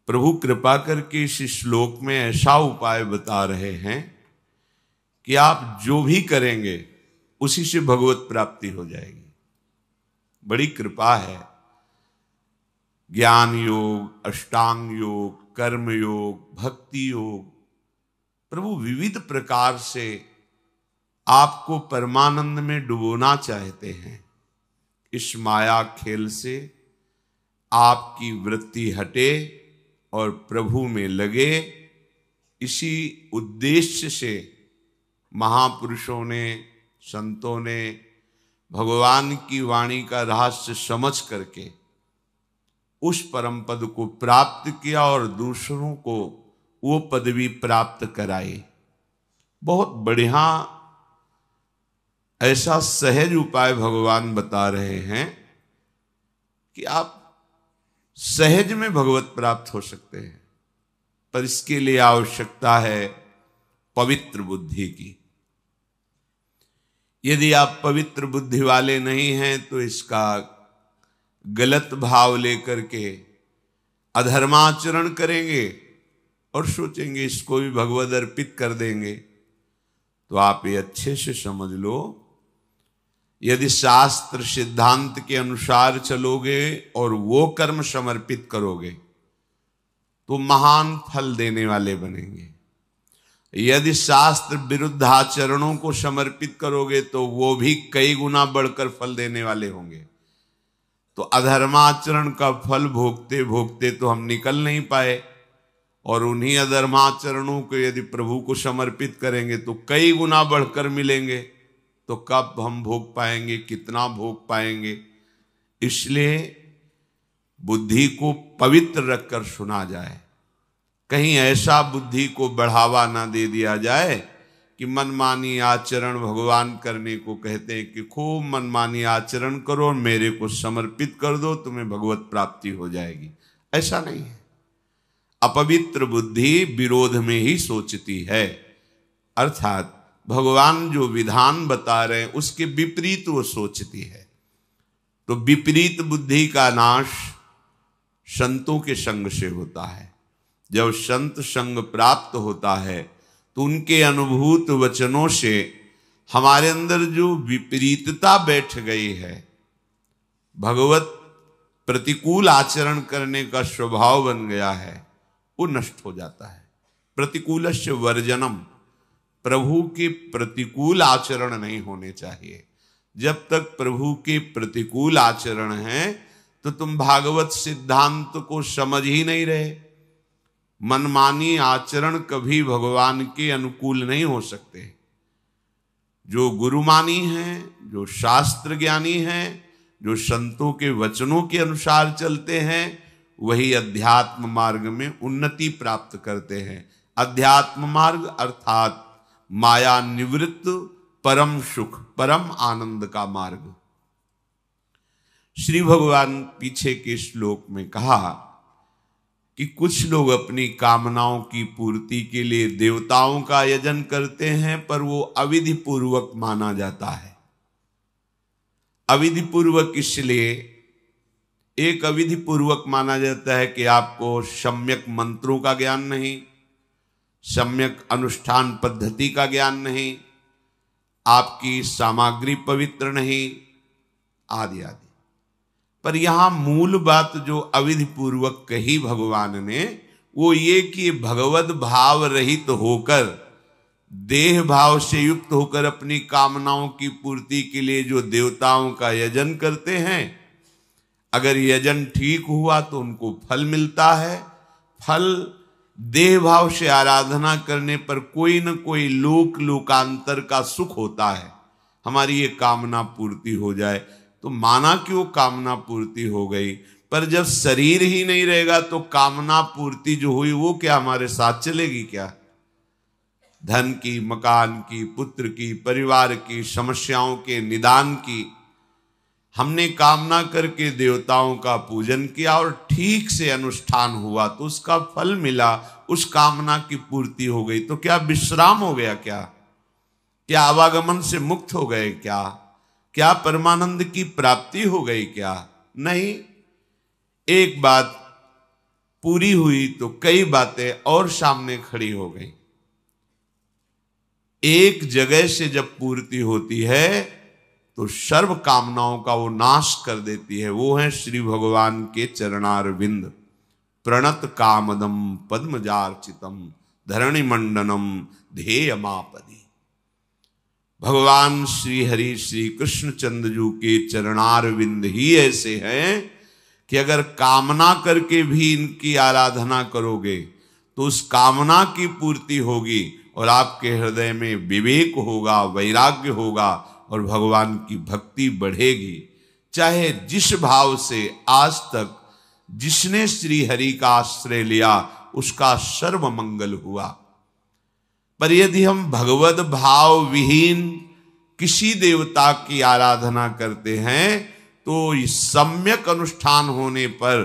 प्रभु कृपा करके इस श्लोक में ऐसा उपाय बता रहे हैं कि आप जो भी करेंगे उसी से भगवत प्राप्ति हो जाएगी। बड़ी कृपा है। ज्ञान योग, अष्टांग योग, कर्म योग, भक्ति योग, प्रभु विविध प्रकार से आपको परमानंद में डुबोना चाहते हैं। इस माया खेल से आपकी वृत्ति हटे और प्रभु में लगे, इसी उद्देश्य से महापुरुषों ने, संतों ने भगवान की वाणी का रहस्य समझ करके उस परम पद को प्राप्त किया और दूसरों को वो पदवी प्राप्त कराई। बहुत बढ़िया ऐसा सहज उपाय भगवान बता रहे हैं कि आप सहज में भगवत प्राप्त हो सकते हैं, पर इसके लिए आवश्यकता है पवित्र बुद्धि की। यदि आप पवित्र बुद्धि वाले नहीं हैं तो इसका गलत भाव लेकर के अधर्माचरण करेंगे और सोचेंगे इसको भी भगवद अर्पित कर देंगे। तो आप ये अच्छे से समझ लो, यदि शास्त्र सिद्धांत के अनुसार चलोगे और वो कर्म समर्पित करोगे तो महान फल देने वाले बनेंगे। यदि शास्त्र विरुद्ध आचरणों को समर्पित करोगे तो वो भी कई गुना बढ़कर फल देने वाले होंगे। तो अधर्माचरण का फल भोगते भोगते तो हम निकल नहीं पाए, और उन्हीं अधर्माचरणों को यदि प्रभु को समर्पित करेंगे तो कई गुना बढ़कर मिलेंगे। तो कब हम भोग पाएंगे, कितना भोग पाएंगे? इसलिए बुद्धि को पवित्र रखकर सुना जाए, कहीं ऐसा बुद्धि को बढ़ावा ना दे दिया जाए कि मनमानी आचरण भगवान करने को कहते हैं कि खूब मनमानी आचरण करो और मेरे को समर्पित कर दो, तुम्हें भगवत प्राप्ति हो जाएगी। ऐसा नहीं है। अपवित्र बुद्धि विरोध में ही सोचती है, अर्थात भगवान जो विधान बता रहे हैं उसके विपरीत वो सोचती है। तो विपरीत बुद्धि का नाश संतों के संग से होता है। जब संत संग प्राप्त होता है तो उनके अनुभूत वचनों से हमारे अंदर जो विपरीतता बैठ गई है, भगवत प्रतिकूल आचरण करने का स्वभाव बन गया है, वो नष्ट हो जाता है। प्रतिकूलस्य वर्जनम, प्रभु के प्रतिकूल आचरण नहीं होने चाहिए। जब तक प्रभु के प्रतिकूल आचरण हैं तो तुम भागवत सिद्धांत को समझ ही नहीं रहे। मनमानी आचरण कभी भगवान के अनुकूल नहीं हो सकते। जो गुरुमानी हैं, जो शास्त्र ज्ञानी हैं, जो संतों के वचनों के अनुसार चलते हैं, वही अध्यात्म मार्ग में उन्नति प्राप्त करते हैं। अध्यात्म मार्ग अर्थात माया निवृत्त परम सुख, परम आनंद का मार्ग। श्री भगवान पीछे के श्लोक में कहा कि कुछ लोग अपनी कामनाओं की पूर्ति के लिए देवताओं का यजन करते हैं, पर वो अविधि पूर्वक माना जाता है। अविधि पूर्वक इसलिए एक अविधि पूर्वक माना जाता है कि आपको सम्यक मंत्रों का ज्ञान नहीं, सम्यक अनुष्ठान पद्धति का ज्ञान नहीं, आपकी सामग्री पवित्र नहीं, आदि आदि। पर यहां मूल बात जो अविधि पूर्वक कही भगवान ने, वो ये कि भगवत भाव रहित होकर, देह भाव से युक्त होकर अपनी कामनाओं की पूर्ति के लिए जो देवताओं का यजन करते हैं, अगर यजन ठीक हुआ तो उनको फल मिलता है। फल देह भाव से आराधना करने पर कोई न कोई लोक लोकांतर का सुख होता है, हमारी ये कामना पूर्ति हो जाए। तो माना कि वो कामना पूर्ति हो गई, पर जब शरीर ही नहीं रहेगा तो कामना पूर्ति जो हुई वो क्या हमारे साथ चलेगी क्या? धन की, मकान की, पुत्र की, परिवार की, समस्याओं के निदान की हमने कामना करके देवताओं का पूजन किया और ठीक से अनुष्ठान हुआ तो उसका फल मिला, उस कामना की पूर्ति हो गई। तो क्या विश्राम हो गया? क्या आवागमन से मुक्त हो गए? क्या परमानंद की प्राप्ति हो गई? क्या नहीं। एक बात पूरी हुई तो कई बातें और सामने खड़ी हो गई। एक जगह से जब पूर्ति होती है तो सर्व कामनाओं का वो नाश कर देती है। वो है श्री भगवान के चरणारविंद। प्रणत कामदम पद्मजार्चितम धरणि मंडनम ध्येयमापदी। भगवान श्री हरि श्री कृष्ण चंद्रजू के चरणारविंद ही ऐसे हैं कि अगर कामना करके भी इनकी आराधना करोगे तो उस कामना की पूर्ति होगी और आपके हृदय में विवेक होगा, वैराग्य होगा और भगवान की भक्ति बढ़ेगी। चाहे जिस भाव से आज तक जिसने श्री हरि का आश्रय लिया उसका सर्व मंगल हुआ। पर यदि हम भगवत भाव विहीन किसी देवता की आराधना करते हैं तो इस सम्यक अनुष्ठान होने पर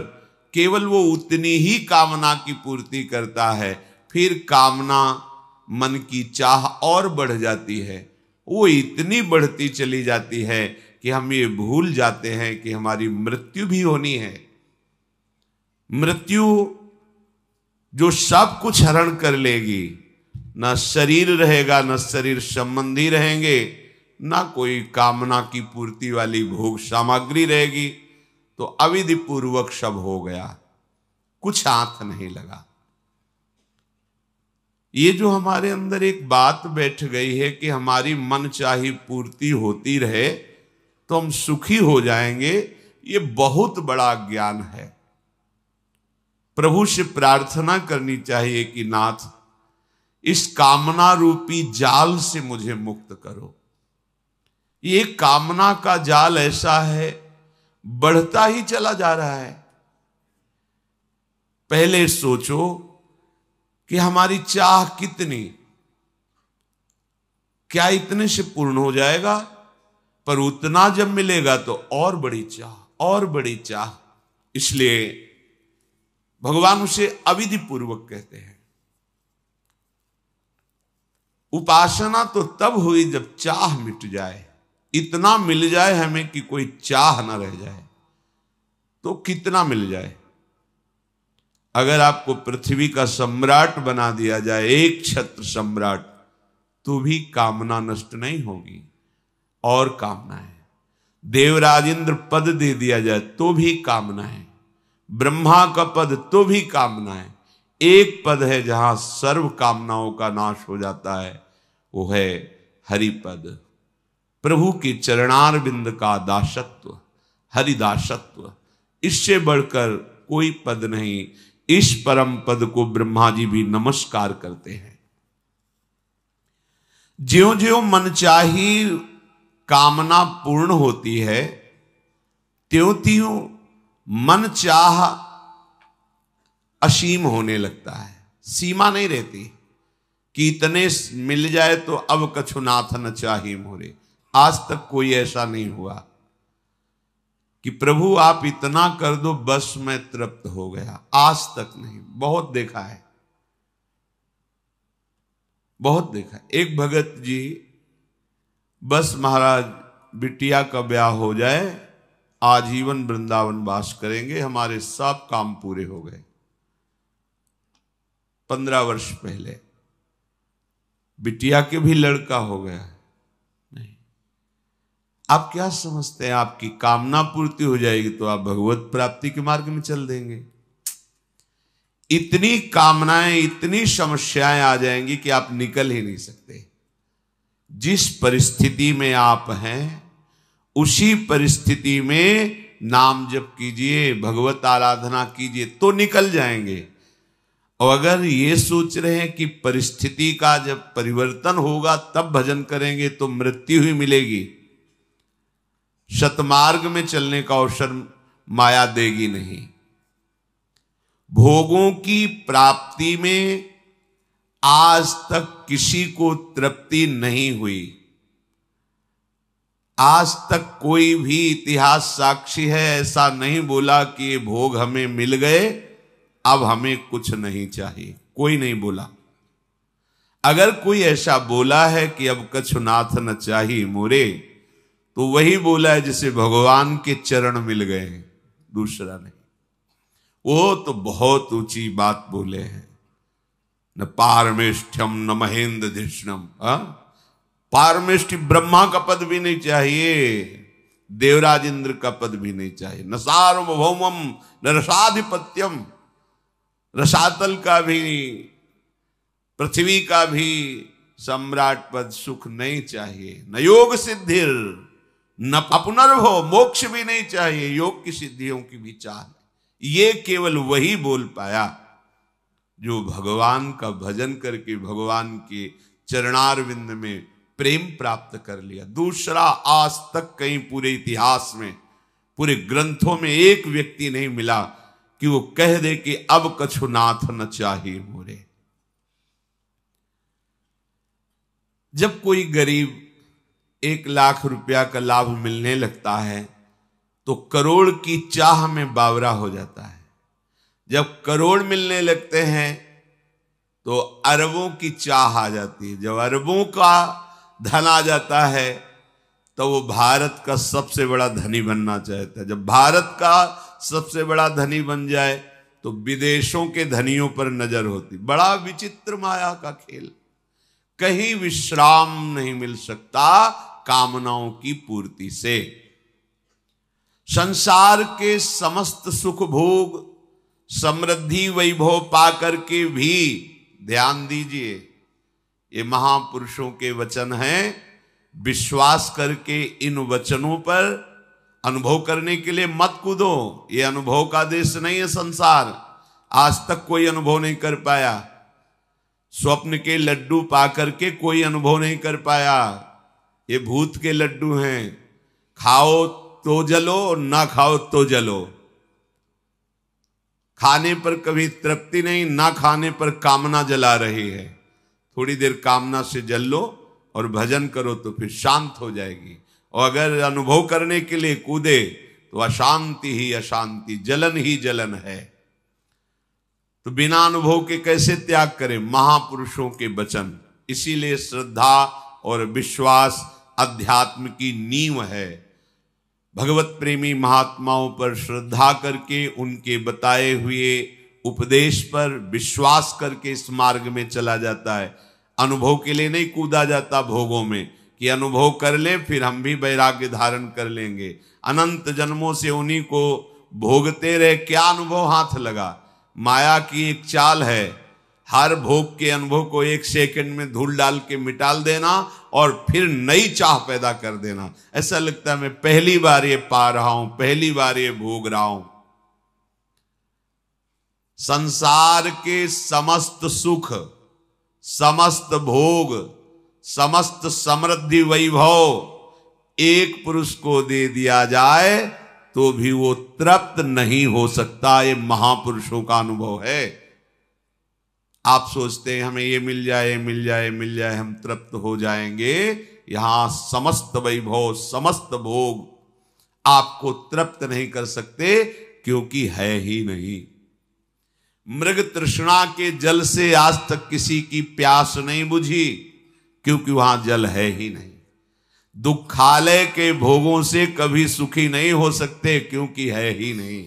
केवल वो उतनी ही कामना की पूर्ति करता है, फिर कामना मन की चाह और बढ़ जाती है। वो इतनी बढ़ती चली जाती है कि हम ये भूल जाते हैं कि हमारी मृत्यु भी होनी है। मृत्यु जो सब कुछ हरण कर लेगी, ना शरीर रहेगा, ना शरीर संबंधी रहेंगे, ना कोई कामना की पूर्ति वाली भोग सामग्री रहेगी, तो अविधि पूर्वक सब हो गया, कुछ हाथ नहीं लगा। ये जो हमारे अंदर एक बात बैठ गई है कि हमारी मन चाही पूर्ति होती रहे तो हम सुखी हो जाएंगे, ये बहुत बड़ा ज्ञान है। प्रभु से प्रार्थना करनी चाहिए कि नाथ इस कामना रूपी जाल से मुझे मुक्त करो। ये कामना का जाल ऐसा है, बढ़ता ही चला जा रहा है। पहले सोचो कि हमारी चाह कितनी, क्या इतने से पूर्ण हो जाएगा? पर उतना जब मिलेगा तो और बड़ी चाह, और बड़ी चाह। इसलिए भगवान उसे अविधि पूर्वक कहते हैं। उपासना तो तब हुई जब चाह मिट जाए, इतना मिल जाए हमें कि कोई चाह न रह जाए। तो कितना मिल जाए? अगर आपको पृथ्वी का सम्राट बना दिया जाए, एक छत्र सम्राट, तो भी कामना नष्ट नहीं होगी। और कामना है। देवराज इंद्र पद दे दिया जाए तो भी कामना है। ब्रह्मा का पद तो भी कामना है। एक पद है जहां सर्व कामनाओं का नाश हो जाता है, वो है हरिपद। प्रभु के चरणारविंद का दासत्व, हरिदासत्व, इससे बढ़कर कोई पद नहीं। इस परम पद को ब्रह्मा जी भी नमस्कार करते हैं। ज्यों ज्यों मनचाही कामना पूर्ण होती है, त्यों त्यों मन चाह असीम होने लगता है। सीमा नहीं रहती कि इतने मिल जाए तो अब कछु नाथ न चाही मोरे। आज तक कोई ऐसा नहीं हुआ कि प्रभु आप इतना कर दो बस मैं तृप्त हो गया। आज तक नहीं। बहुत देखा है, बहुत देखा है। एक भगत जी बस महाराज बिटिया का ब्याह हो जाए, आजीवन वृंदावन वास करेंगे, हमारे सब काम पूरे हो गए। 15 वर्ष पहले बिटिया के भी लड़का हो गया। नहीं, आप क्या समझते हैं आपकी कामना पूर्ति हो जाएगी तो आप भगवत प्राप्ति के मार्ग में चल देंगे? इतनी कामनाएं, इतनी समस्याएं आ जाएंगी कि आप निकल ही नहीं सकते। जिस परिस्थिति में आप हैं उसी परिस्थिति में नाम जप कीजिए, भगवत आराधना कीजिए तो निकल जाएंगे। और अगर ये सोच रहे हैं कि परिस्थिति का जब परिवर्तन होगा तब भजन करेंगे तो मृत्यु ही मिलेगी, सतमार्ग में चलने का अवसर माया देगी नहीं। भोगों की प्राप्ति में आज तक किसी को तृप्ति नहीं हुई। आज तक कोई भी इतिहास साक्षी है ऐसा नहीं बोला कि ये भोग हमें मिल गए, अब हमें कुछ नहीं चाहिए। कोई नहीं बोला। अगर कोई ऐसा बोला है कि अब कछु नाथ न चाहिए मोरे, तो वही बोला है जिसे भगवान के चरण मिल गए हैं, दूसरा नहीं। वो तो बहुत ऊंची बात बोले हैं, न पारमेष्ठ्यम न महेंद्र धिष्णम। पारमेष्ठि ब्रह्मा का पद भी नहीं चाहिए, देवराज इंद्र का पद भी नहीं चाहिए, न सार्वभौमम न रसाधिपत्यम, रसातल का भी पृथ्वी का भी सम्राट पद सुख नहीं चाहिए, न योग सिद्धिर न पुनर्भव, मोक्ष भी नहीं चाहिए, योग की सिद्धियों की भी चाह। ये केवल वही बोल पाया जो भगवान का भजन करके भगवान के चरणारविंद में प्रेम प्राप्त कर लिया। दूसरा आज तक कहीं पूरे इतिहास में, पूरे ग्रंथों में एक व्यक्ति नहीं मिला कि वो कह दे कि अब कछु नाथ न चाहिए मोरे। जब कोई गरीब 1 लाख रुपया का लाभ मिलने लगता है तो करोड़ की चाह में बावरा हो जाता है। जब करोड़ मिलने लगते हैं तो अरबों की चाह आ जाती है। जब अरबों का धन आ जाता है तो वो भारत का सबसे बड़ा धनी बनना चाहता है। जब भारत का सबसे बड़ा धनी बन जाए तो विदेशों के धनियों पर नजर होती। बड़ा विचित्र माया का खेल, कहीं विश्राम नहीं मिल सकता कामनाओं की पूर्ति से। संसार के समस्त सुख भोग समृद्धि वैभव पाकर के भी, ध्यान दीजिए ये महापुरुषों के वचन हैं, विश्वास करके इन वचनों पर अनुभव करने के लिए मत कूदो। ये अनुभव का देश नहीं है संसार, आज तक कोई अनुभव नहीं कर पाया। स्वप्न के लड्डू पाकर के कोई अनुभव नहीं कर पाया। ये भूत के लड्डू हैं, खाओ तो जलो और ना खाओ तो जलो। खाने पर कभी तृप्ति नहीं, ना खाने पर कामना जला रही है। थोड़ी देर कामना से जल लो और भजन करो तो फिर शांत हो जाएगी। और अगर अनुभव करने के लिए कूदे तो अशांति ही अशांति, जलन ही जलन है। तो बिना अनुभव के कैसे त्याग करें? महापुरुषों के वचन। इसीलिए श्रद्धा और विश्वास अध्यात्म की नींव है। भगवत प्रेमी महात्माओं पर श्रद्धा करके उनके बताए हुए उपदेश पर विश्वास करके इस मार्ग में चला जाता है। अनुभव के लिए नहीं कूदा जाता भोगों में कि अनुभव कर ले फिर हम भी वैराग्य धारण कर लेंगे। अनंत जन्मों से उन्हीं को भोगते रहे, क्या अनुभव हाथ लगा? माया की एक चाल है, हर भोग के अनुभव को 1 सेकंड में धूल डाल के मिटाल देना और फिर नई चाह पैदा कर देना। ऐसा लगता है मैं पहली बार ये पा रहा हूं, पहली बार ये भोग रहा हूं। संसार के समस्त सुख, समस्त भोग, समस्त समृद्धि वैभव एक पुरुष को दे दिया जाए तो भी वो तृप्त नहीं हो सकता। ये महापुरुषों का अनुभव है। आप सोचते हैं हमें ये मिल जाए, मिल जाए, मिल जाए, हम तृप्त हो जाएंगे। यहां समस्त वैभव, समस्त भोग आपको तृप्त नहीं कर सकते क्योंकि है ही नहीं। मृग तृष्णा के जल से आज तक किसी की प्यास नहीं बुझी क्योंकि वहां जल है ही नहीं। दुखालय के भोगों से कभी सुखी नहीं हो सकते क्योंकि है ही नहीं।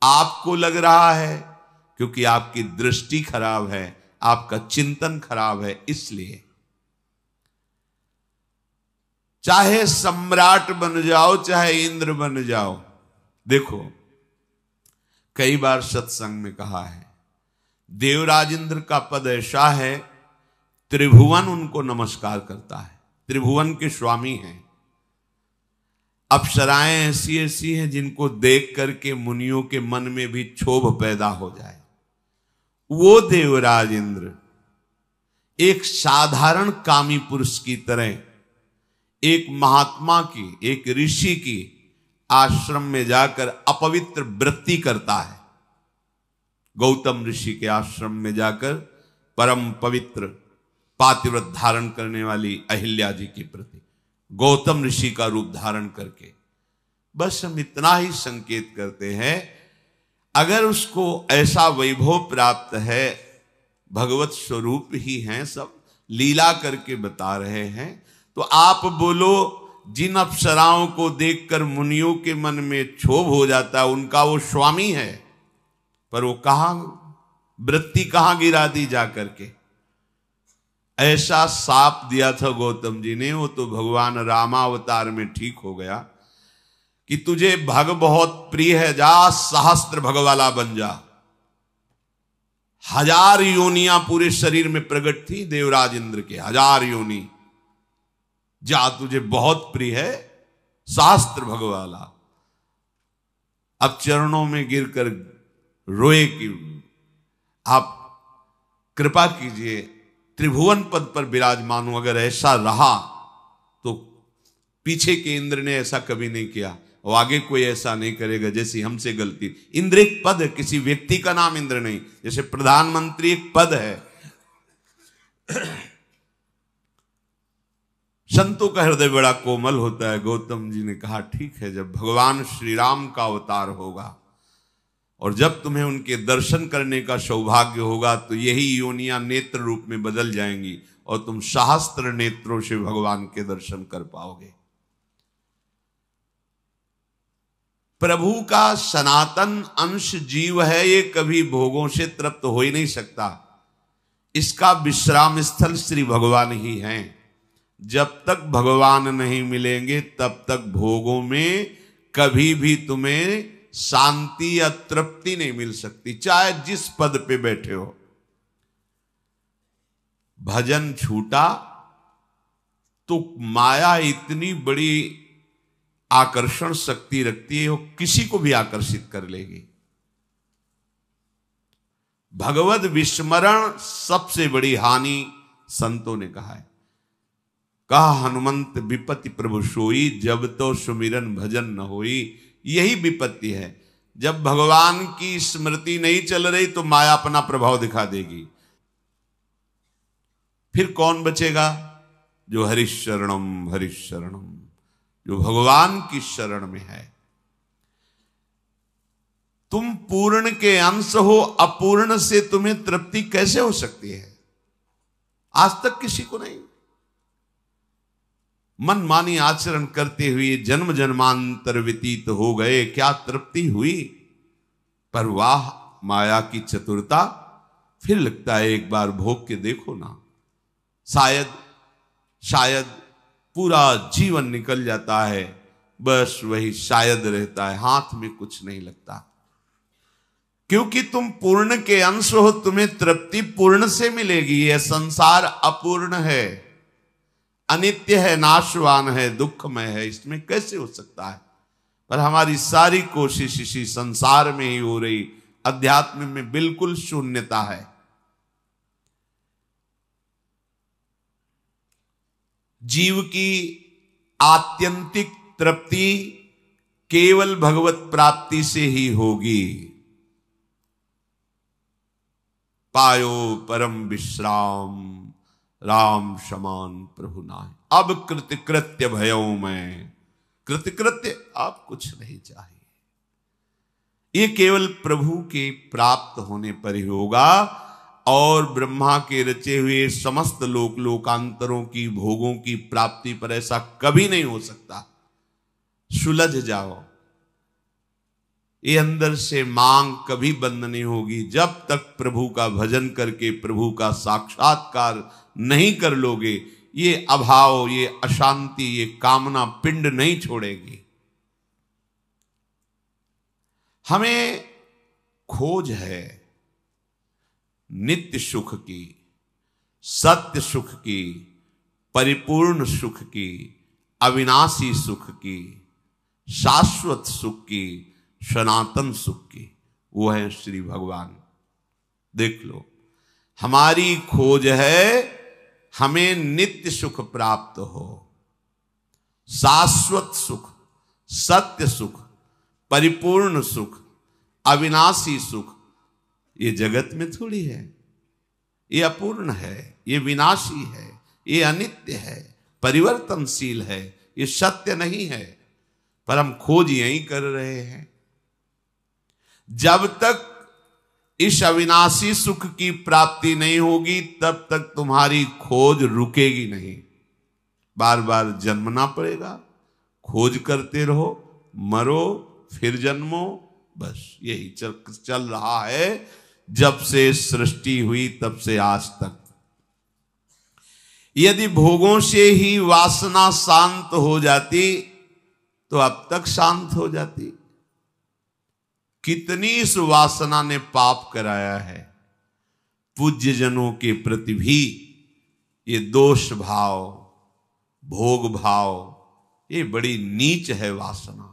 आपको लग रहा है क्योंकि आपकी दृष्टि खराब है, आपका चिंतन खराब है। इसलिए चाहे सम्राट बन जाओ, चाहे इंद्र बन जाओ। देखो कई बार सत्संग में कहा है, देवराज इंद्र का पद ऐसा है, त्रिभुवन उनको नमस्कार करता है, त्रिभुवन के स्वामी हैं। अप्सराएं ऐसी ऐसी हैं जिनको देख करके मुनियों के मन में भी क्षोभ पैदा हो जाए। वो देवराज इंद्र एक साधारण कामी पुरुष की तरह एक महात्मा की, एक ऋषि की आश्रम में जाकर अपवित्र वृत्ति करता है। गौतम ऋषि के आश्रम में जाकर परम पवित्र पातिव्रत धारण करने वाली अहिल्या जी के प्रति गौतम ऋषि का रूप धारण करके, बस हम इतना ही संकेत करते हैं। अगर उसको ऐसा वैभव प्राप्त है, भगवत स्वरूप ही हैं, सब लीला करके बता रहे हैं, तो आप बोलो जिन अप्सराओं को देखकर मुनियों के मन में क्षोभ हो जाता है, उनका वो स्वामी है। पर वो कहां वृत्ति कहां गिरा दी जा करके। ऐसा साप दिया था गौतम जी ने, वो तो भगवान रामावतार में ठीक हो गया कि तुझे भग बहुत प्रिय है, जा सहस्त्र भग वाला बन जा। 1000 योनियां पूरे शरीर में प्रकट थी देवराज इंद्र के, 1000 योनि, जा तुझे बहुत प्रिय है, सहस्त्र भग वाला। अब चरणों में गिरकर रोए कि आप कृपा कीजिए, त्रिभुवन पद पर विराजमान हूं, अगर ऐसा रहा तो पीछे के इंद्र ने ऐसा कभी नहीं किया और आगे कोई ऐसा नहीं करेगा जैसी हमसे गलती। इंद्र एक पद है, किसी व्यक्ति का नाम इंद्र नहीं, जैसे प्रधानमंत्री एक पद है। संतों का हृदय बड़ा कोमल होता है। गौतम जी ने कहा ठीक है, जब भगवान श्री राम का अवतार होगा और जब तुम्हें उनके दर्शन करने का सौभाग्य होगा तो यही योनियां नेत्र रूप में बदल जाएंगी और तुम सहस्त्र नेत्रों से भगवान के दर्शन कर पाओगे। प्रभु का सनातन अंश जीव है, ये कभी भोगों से तृप्त हो ही नहीं सकता। इसका विश्राम स्थल श्री भगवान ही हैं। जब तक भगवान नहीं मिलेंगे तब तक भोगों में कभी भी तुम्हें शांति या तृप्ति नहीं मिल सकती, चाहे जिस पद पे बैठे हो। भजन छूटा तो माया इतनी बड़ी आकर्षण शक्ति रखती है, वो किसी को भी आकर्षित कर लेगी। भगवत विस्मरण सबसे बड़ी हानि संतों ने कहा है। कहा हनुमंत विपत्ति प्रभु सोई, जब तो सुमिरन भजन न होई। यही विपत्ति है, जब भगवान की स्मृति नहीं चल रही तो माया अपना प्रभाव दिखा देगी। फिर कौन बचेगा? जो हरिशरणम हरिशरणम, जो भगवान की शरण में है। तुम पूर्ण के अंश हो, अपूर्ण से तुम्हें तृप्ति कैसे हो सकती है? आज तक किसी को नहीं। मनमानी आचरण करते हुए जन्म जन्मांतर व्यतीत हो गए, क्या तृप्ति हुई? पर वाह माया की चतुरता, फिर लगता है एक बार भोग के देखो ना। शायद पूरा जीवन निकल जाता है, बस वही शायद रहता है, हाथ में कुछ नहीं लगता। क्योंकि तुम पूर्ण के अंश हो, तुम्हें तृप्ति पूर्ण से मिलेगी। यह संसार अपूर्ण है, अनित्य है, नाशवान है, दुखमय है, इसमें कैसे हो सकता है? पर हमारी सारी कोशिश इसी संसार में ही हो रही। अध्यात्म में बिल्कुल शून्यता है। जीव की आत्यंतिक तृप्ति केवल भगवत प्राप्ति से ही होगी। पायो परम विश्राम, राम समान प्रभु नाहि। अब कृतकृत्य भयो मैं, कृतकृत्य अब कुछ नहीं चाहिए। ये केवल प्रभु के प्राप्त होने पर ही होगा। और ब्रह्मा के रचे हुए समस्त लोकांतरों की भोगों की प्राप्ति पर ऐसा कभी नहीं हो सकता। सुलझ जाओ, ये अंदर से मांग कभी बंद नहीं होगी। जब तक प्रभु का भजन करके प्रभु का साक्षात्कार नहीं कर लोगे, ये अभाव, ये अशांति, ये कामना पिंड नहीं छोड़ेगी। हमें खोज है नित्य सुख की, सत्य सुख की, परिपूर्ण सुख की, अविनाशी सुख की, शाश्वत सुख की, सनातन सुख की। वो है श्री भगवान। देख लो, हमारी खोज है हमें नित्य सुख प्राप्त हो, शाश्वत सुख, सत्य सुख, परिपूर्ण सुख, अविनाशी सुख। ये जगत में थोड़ी है, ये अपूर्ण है, ये विनाशी है, ये अनित्य है, परिवर्तनशील है, ये सत्य नहीं है। पर हम खोज यही कर रहे हैं। जब तक इस अविनाशी सुख की प्राप्ति नहीं होगी तब तक तुम्हारी खोज रुकेगी नहीं। बार बार जन्मना पड़ेगा, खोज करते रहो, मरो, फिर जन्मो, बस यही चल रहा है जब से सृष्टि हुई तब से आज तक। यदि भोगों से ही वासना शांत हो जाती तो अब तक शांत हो जाती। कितनी इस वासना ने पाप कराया है। पूज्य जनों के प्रति भी ये दोष भाव, भोग भाव, ये बड़ी नीच है वासना।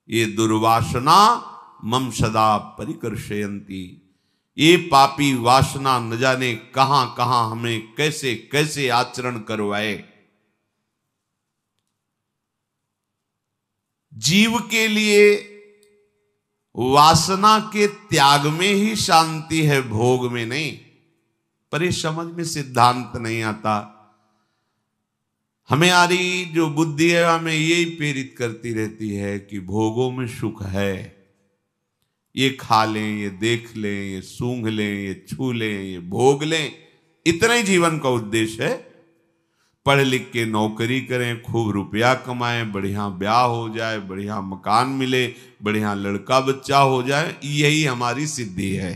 ये दुर्वासना मम सदा परिकर्षयन्ति। ये पापी वासना न जाने कहां कहां हमें कैसे कैसे आचरण करवाए। जीव के लिए वासना के त्याग में ही शांति है, भोग में नहीं। पर ये समझ में सिद्धांत नहीं आता। हमारी जो बुद्धि है हमें यही प्रेरित करती रहती है कि भोगों में सुख है, ये खा लें, ये देख लें, ये सूंघ लें, ये छू लें, ये भोग लें, इतना ही जीवन का उद्देश्य है। पढ़ लिख के नौकरी करें, खूब रुपया कमाएं, बढ़िया ब्याह हो जाए, बढ़िया मकान मिले, बढ़िया लड़का बच्चा हो जाए, यही हमारी सिद्धि है।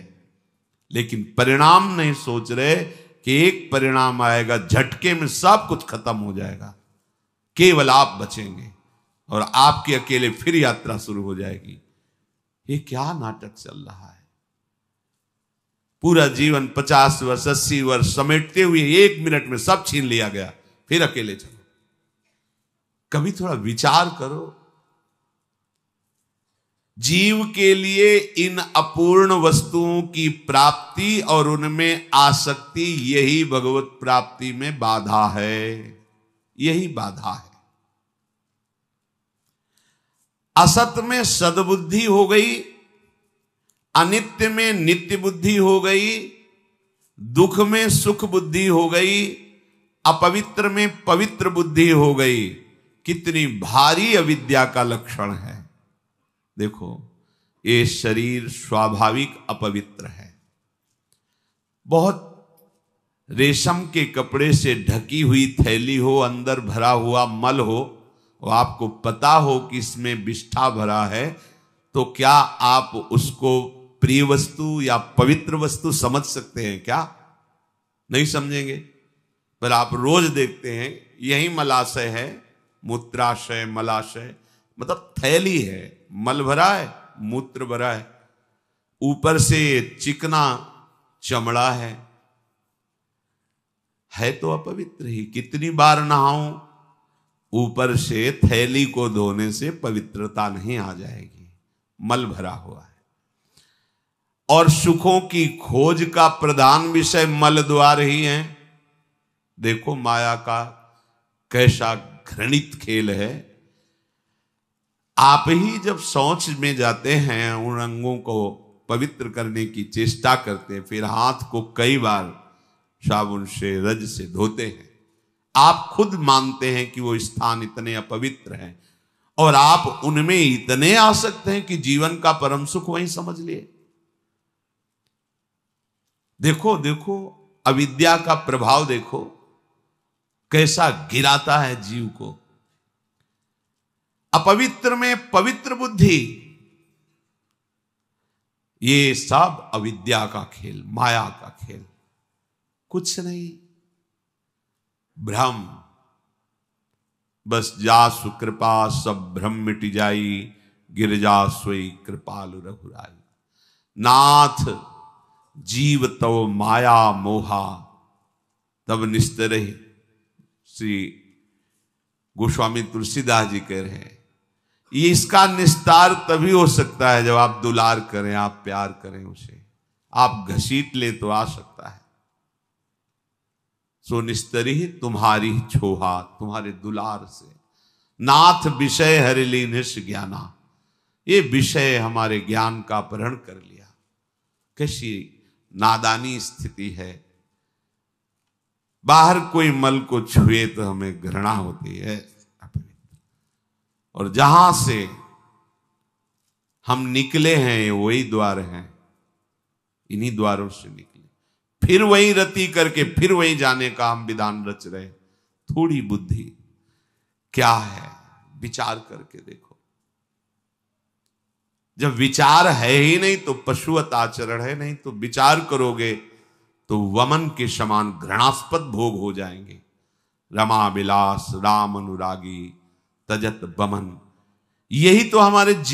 लेकिन परिणाम नहीं सोच रहे कि एक परिणाम आएगा, झटके में सब कुछ खत्म हो जाएगा, केवल आप बचेंगे और आपके अकेले फिर यात्रा शुरू हो जाएगी। ये क्या नाटक चल रहा है। पूरा जीवन 50 वर्ष 80 वर्ष समेटते हुए 1 मिनट में सब छीन लिया गया, फिर अकेले चलो। कभी थोड़ा विचार करो। जीव के लिए इन अपूर्ण वस्तुओं की प्राप्ति और उनमें आसक्ति, यही भगवत प्राप्ति में बाधा है, यही बाधा है। असत में सद्बुद्धि हो गई, अनित्य में नित्य बुद्धि हो गई, दुख में सुख बुद्धि हो गई, अपवित्र में पवित्र बुद्धि हो गई। कितनी भारी अविद्या का लक्षण है। देखो, ये शरीर स्वाभाविक अपवित्र है। बहुत रेशम के कपड़े से ढकी हुई थैली हो, अंदर भरा हुआ मल हो, और आपको पता हो कि इसमें विष्ठा भरा है, तो क्या आप उसको प्रिय वस्तु या पवित्र वस्तु समझ सकते हैं क्या? नहीं समझेंगे। पर आप रोज देखते हैं यही मलाशय है, मूत्राशय मलाशय, मतलब थैली है, मल भरा है, मूत्र भरा है, ऊपर से चिकना चमड़ा है तो अपवित्र ही। कितनी बार नहाऊं, ऊपर से थैली को धोने से पवित्रता नहीं आ जाएगी, मल भरा हुआ है। और सुखों की खोज का प्रधान विषय मल द्वार ही है। देखो माया का कैसा घृणित खेल है। आप ही जब शौच में जाते हैं, उन अंगों को पवित्र करने की चेष्टा करते हैं, फिर हाथ को कई बार साबुन से रज से धोते हैं। आप खुद मानते हैं कि वो स्थान इतने अपवित्र हैं, और आप उनमें इतने आसक्त हैं कि जीवन का परम सुख वहीं समझ लिए। देखो देखो अविद्या का प्रभाव देखो कैसा गिराता है जीव को। अपवित्र में पवित्र बुद्धि, ये सब अविद्या का खेल, माया का खेल, कुछ नहीं, भ्रम। बस जासु कृपा सब भ्रम मिट जाई, गिरजा सोई कृपालु रघुराई। नाथ जीव तव माया मोहा, तब निस्तर। श्री गोस्वामी तुलसीदास जी कह रहे हैं, ये इसका निस्तार तभी हो सकता है जब आप दुलार करें, आप प्यार करें उसे, आप घसीट ले तो आ सकता है। सो निस्तरी तुम्हारी छोहा, तुम्हारे दुलार से। नाथ विषय हरिली निश ज्ञाना, ये विषय हमारे ज्ञान का अपहरण कर लिया। कैसी नादानी स्थिति है। बाहर कोई मल को छुए तो हमें घृणा होती है, और जहां से हम निकले हैं वही द्वार हैं, इन्हीं द्वारों से निकले, फिर वही रति करके फिर वही जाने का हम विधान रच रहे। थोड़ी बुद्धि क्या है, विचार करके देखो। जब विचार है ही नहीं तो पशुवत आचरण है नहीं, तो विचार करोगे तो वमन के समान घृणास्पद भोग हो जाएंगे। रमा विलास राम अनुरागी तजत बमन, यही तो हमारे जीवन